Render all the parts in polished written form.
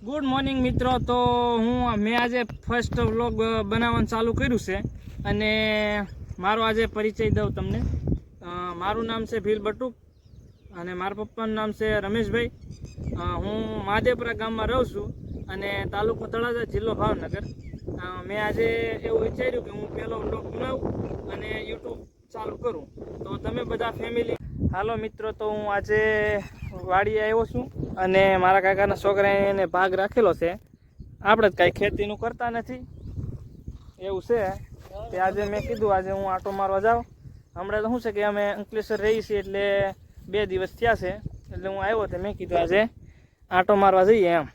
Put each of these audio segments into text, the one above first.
Good morning મિત્રો. તો મેં આજે ફર્સ્ટ વ્લોગ બનાવવાનું ચાલુ કર્યું છે અને મારો આજે પરિચય દઉં તમને. મારું નામ છે ભીલ બટુક અને મારા પપ્પાનું નામ છે રમેશભાઈ. હું મહાદેવપુરા ગામમાં રહું છું અને તાલુકો તળાજા, જિલ્લો ભાવનગર. મેં આજે એવું વિચાર્યું કે હું પહેલો વ્લોગ બનાવું અને યુટ્યુબ ચાલુ કરું. તો તમે બધા ફેમિલી હાલો મિત્રો. તો હું આજે વાડીએ આવ્યો છું અને મારા કાકાના છોકરાએ એને ભાગ રાખેલો છે. આપણે જ કાંઈ ખેતીનું કરતા નથી એવું છે તે આજે મેં કીધું આજે હું આંટો મારવા જાઉં. હમણાં તો શું છે કે અમે અંકલેશ્વર રહીએ છીએ એટલે 2 દિવસ થયા છે એટલે હું આવ્યો તો મેં કીધું આજે આંટો મારવા જઈએ એમ.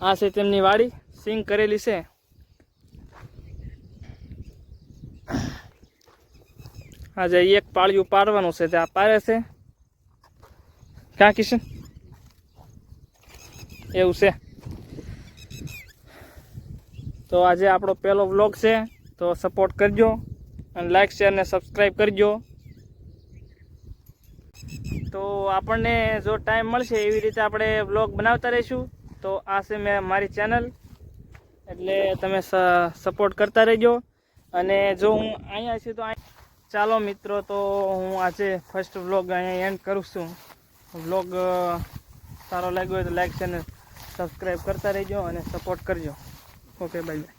આ છે તેમની વાડી, સિંગ કરેલી છે. આજે એક પાળિયું પાડવાનું છે તે આ પાડે છે. ક્યાં કિશન એવું છે. તો આજે આપણો પહેલો વ્લોગ છે તો સપોર્ટ કરજો અને લાઈક શેર ને સબસ્ક્રાઈબ કરજો. તો આપણને જો ટાઈમ મળશે એવી રીતે આપણે વ્લોગ બનાવતા રહીશું. તો આ છે મારી ચેનલ એટલે તમે સપોર્ટ કરતા રહેજો. અને જો હું અહીંયા છું તો ચાલો મિત્રો, તો હું આજે ફર્સ્ટ વ્લોગ અહીંયા એન્ડ કરું છું. વ્લોગ સારો લાગ્યો હોય તો લાઈક શેર ને સબસ્ક્રાઈબ કરતા રહેજો અને સપોર્ટ કરજો. Okay, bye bye.